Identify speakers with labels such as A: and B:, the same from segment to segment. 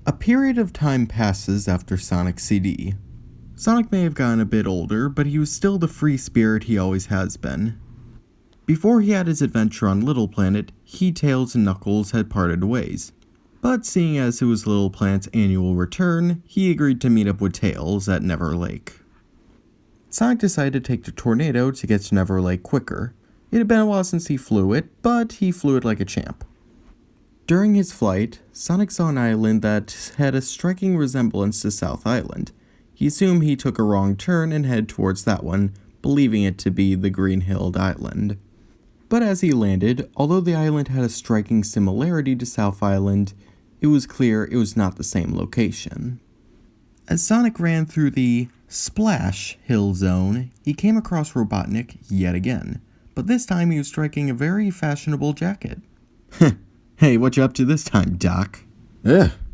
A: A period of time passes after Sonic's CD. Sonic may have gotten a bit older, but he was still the free spirit he always has been. Before he had his adventure on Little Planet, he, Tails, and Knuckles had parted ways. But seeing as it was Little Planet's annual return, he agreed to meet up with Tails at Never Lake. Sonic decided to take the Tornado to get to Never Lake quicker. It had been a while since he flew it, but he flew it like a champ. During his flight, Sonic saw an island that had a striking resemblance to South Island. He assumed he took a wrong turn and headed towards that one, believing it to be the Green-Hilled Island. But as he landed, although the island had a striking similarity to South Island, it was clear it was not the same location. As Sonic ran through the Splash Hill Zone, he came across Robotnik yet again, but this time he was striking a very fashionable jacket. Hey, what you up to this time, Doc?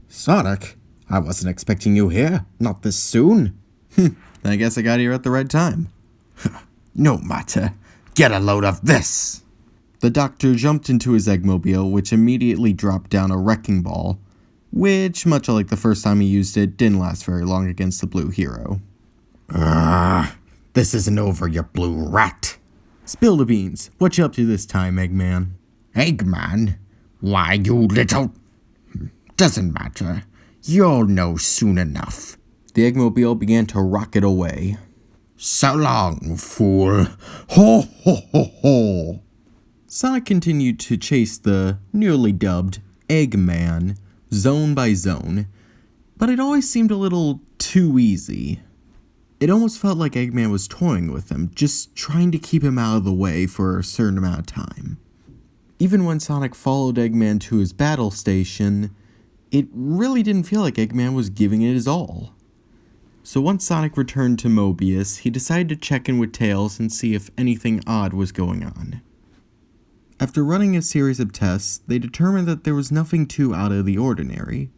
B: Sonic, I wasn't expecting you here, not this soon.
A: I guess I got here at the right time.
B: No matter, get a load of this.
A: The doctor jumped into his Eggmobile, which immediately dropped down a wrecking ball, which, much like the first time he used it, didn't last very long against the blue hero.
B: This isn't over, you blue rat.
A: Spill the beans. What you up to this time, Eggman?
B: Eggman? Why, you little... Doesn't matter. You'll know soon enough.
A: The Eggmobile began to rocket away.
B: So long, fool. Ho, ho, ho, ho.
A: Sonic continued to chase the newly dubbed Eggman zone by zone, but it always seemed a little too easy. It almost felt like Eggman was toying with him, just trying to keep him out of the way for a certain amount of time. Even when Sonic followed Eggman to his battle station, it really didn't feel like Eggman was giving it his all. So once Sonic returned to Mobius, he decided to check in with Tails and see if anything odd was going on. After running a series of tests, they determined that there was nothing too out of the ordinary.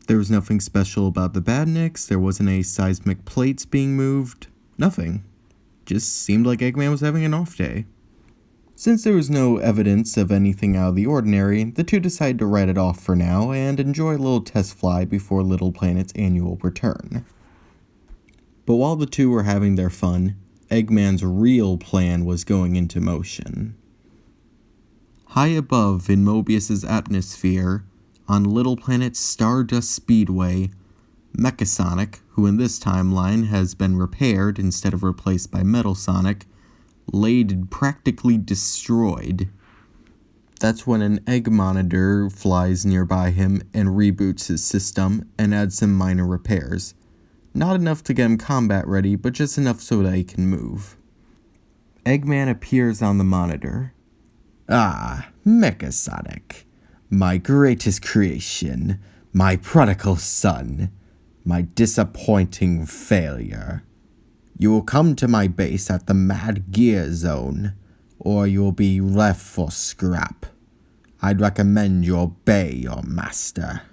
A: There was nothing special about the Badniks, there wasn't any seismic plates being moved, nothing. Just seemed like Eggman was having an off day. Since there was no evidence of anything out of the ordinary, the two decided to write it off for now and enjoy a little test fly before Little Planet's annual return. But while the two were having their fun, Eggman's real plan was going into motion. High above in Mobius's atmosphere, on Little Planet's Stardust Speedway, Mecha Sonic, who in this timeline has been repaired instead of replaced by Metal Sonic, laid practically destroyed. That's when an egg monitor flies nearby him and reboots his system and adds some minor repairs. Not enough to get him combat ready, but just enough so that he can move. Eggman appears on the monitor.
B: Mecha Sonic, my greatest creation, my prodigal son, my disappointing failure. You will come to my base at the Mad Gear Zone, or you will be left for scrap. I'd recommend you obey your master.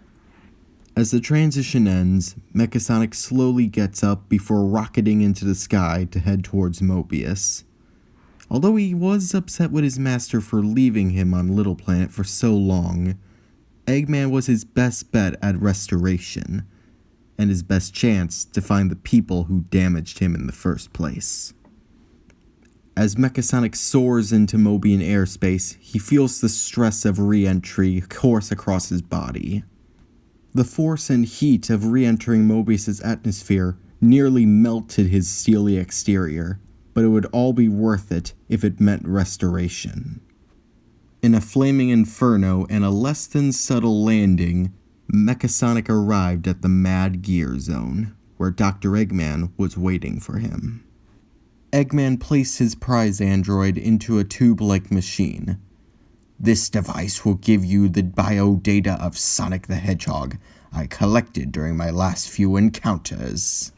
A: As the transition ends, Mecha Sonic slowly gets up before rocketing into the sky to head towards Mobius. Although he was upset with his master for leaving him on Little Planet for so long, Eggman was his best bet at restoration, and his best chance to find the people who damaged him in the first place. As Mecha Sonic soars into Mobian airspace, he feels the stress of re-entry course across his body. The force and heat of re-entering Mobius's atmosphere nearly melted his steely exterior, but it would all be worth it if it meant restoration. In a flaming inferno and a less than subtle landing, Mecha Sonic arrived at the Mad Gear Zone, where Dr. Eggman was waiting for him. Eggman placed his prize android into a tube-like machine.
B: This device will give you the biodata of Sonic the Hedgehog I collected during my last few encounters.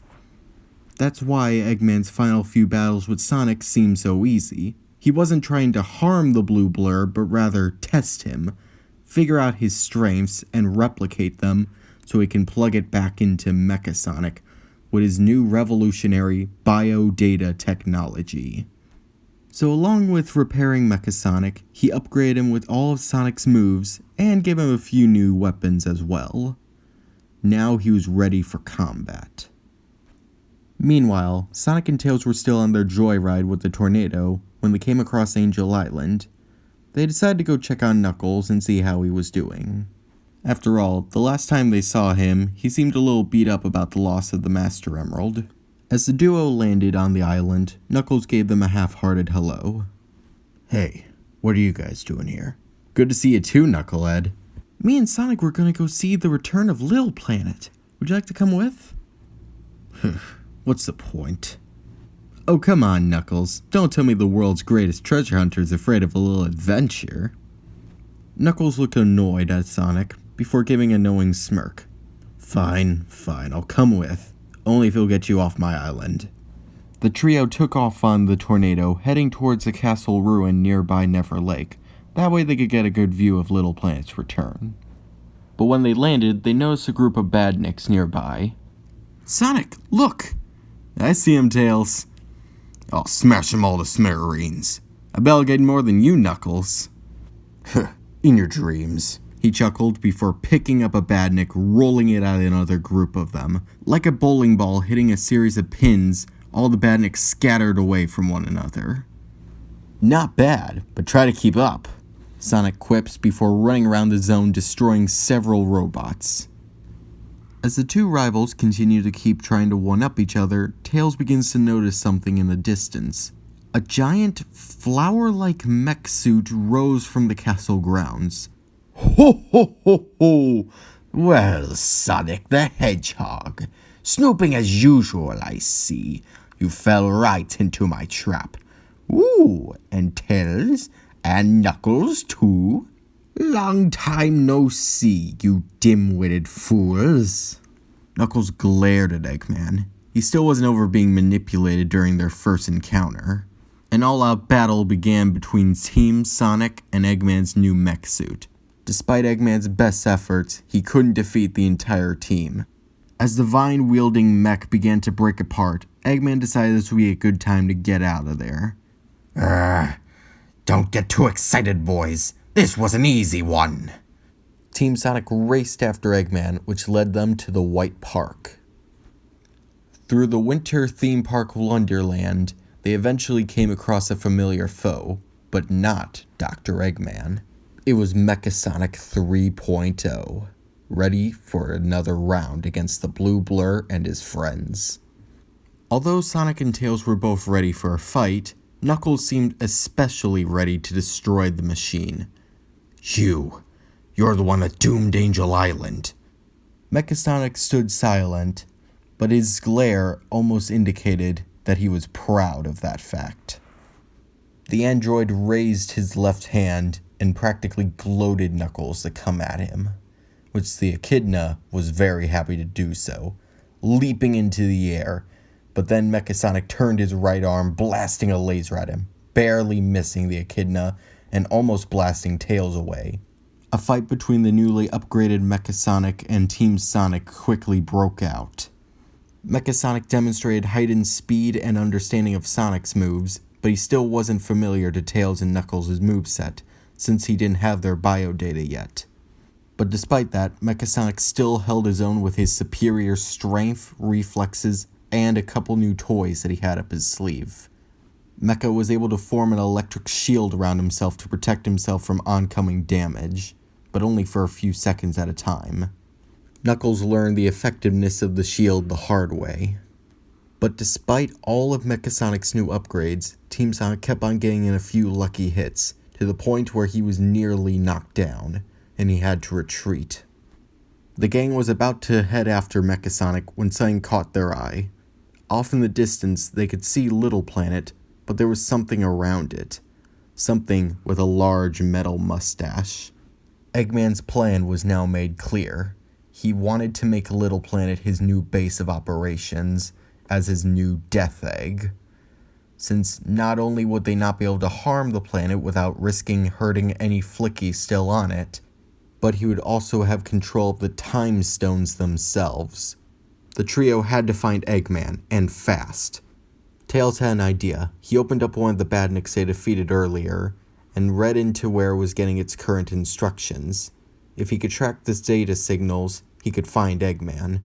A: That's why Eggman's final few battles with Sonic seemed so easy. He wasn't trying to harm the blue blur, but rather test him, figure out his strengths, and replicate them so he can plug it back into Mecha Sonic with his new revolutionary biodata technology. So along with repairing Mecha Sonic, he upgraded him with all of Sonic's moves and gave him a few new weapons as well. Now he was ready for combat. Meanwhile, Sonic and Tails were still on their joyride with the tornado when they came across Angel Island. They decided to go check on Knuckles and see how he was doing. After all, the last time they saw him, he seemed a little beat up about the loss of the Master Emerald. As the duo landed on the island, Knuckles gave them a half-hearted hello.
B: Hey, what are you guys doing here?
A: Good to see you too, Knucklehead. Me and Sonic were gonna go see the return of Little Planet. Would you like to come with?
B: What's the point?
A: Oh, come on, Knuckles. Don't tell me the world's greatest treasure hunter is afraid of a little adventure. Knuckles looked annoyed at Sonic before giving a knowing smirk.
B: Fine, I'll come with. Only if he'll get you off my island.
A: The trio took off on the tornado, heading towards the castle ruin nearby Never Lake. That way they could get a good view of Little Planet's return. But when they landed, they noticed a group of badniks nearby.
B: Sonic, look!
A: I see him, Tails.
B: I'll smash them all to smithereens.
A: I bet I'll get more than you, Knuckles.
B: In your dreams.
A: He chuckled before picking up a badnik, rolling it at another group of them. Like a bowling ball hitting a series of pins, all the badniks scattered away from one another.
B: Not bad, but try to keep up,
A: Sonic quips before running around the zone, destroying several robots. As the two rivals continue to keep trying to one-up each other, Tails begins to notice something in the distance. A giant, flower-like mech suit rose from the castle grounds.
B: Ho ho ho ho! Well, Sonic the Hedgehog, snooping as usual, I see. You fell right into my trap. Ooh, and Tails, and Knuckles too. Long time no see, you dim-witted fools.
A: Knuckles glared at Eggman. He still wasn't over being manipulated during their first encounter. An all-out battle began between Team Sonic and Eggman's new mech suit. Despite Eggman's best efforts, he couldn't defeat the entire team. As the vine-wielding mech began to break apart, Eggman decided this would be a good time to get out of there.
B: Don't get too excited, boys. This was an easy one.
A: Team Sonic raced after Eggman, which led them to the White Park. Through the winter theme park Wonderland, they eventually came across a familiar foe, but not Dr. Eggman. It was Mecha Sonic 3.0, ready for another round against the Blue Blur and his friends. Although Sonic and Tails were both ready for a fight, Knuckles seemed especially ready to destroy the machine.
B: You're the one that doomed Angel Island.
A: Mecha Sonic stood silent, but his glare almost indicated that he was proud of that fact. The android raised his left hand and practically gloated Knuckles to come at him, which the echidna was very happy to do so, leaping into the air, but then Mecha Sonic turned his right arm, blasting a laser at him, barely missing the echidna and almost blasting Tails away. A fight between the newly upgraded Mecha Sonic and Team Sonic quickly broke out. Mecha Sonic demonstrated heightened speed and understanding of Sonic's moves, but he still wasn't familiar to Tails and Knuckles' moveset, since he didn't have their bio data yet. But despite that, Mecha Sonic still held his own with his superior strength, reflexes, and a couple new toys that he had up his sleeve. Mecha was able to form an electric shield around himself to protect himself from oncoming damage, but only for a few seconds at a time. Knuckles learned the effectiveness of the shield the hard way. But despite all of Mecha Sonic's new upgrades, Team Sonic kept on getting in a few lucky hits, to the point where he was nearly knocked down, and he had to retreat. The gang was about to head after Mecha Sonic when something caught their eye. Off in the distance, they could see Little Planet, but there was something around it. Something with a large metal mustache. Eggman's plan was now made clear. He wanted to make Little Planet his new base of operations, as his new Death Egg. Since not only would they not be able to harm the planet without risking hurting any flickies still on it, but he would also have control of the time stones themselves. The trio had to find Eggman, and fast. Tails had an idea. He opened up one of the badniks they defeated earlier, and read into where it was getting its current instructions. If he could track the data signals, he could find Eggman.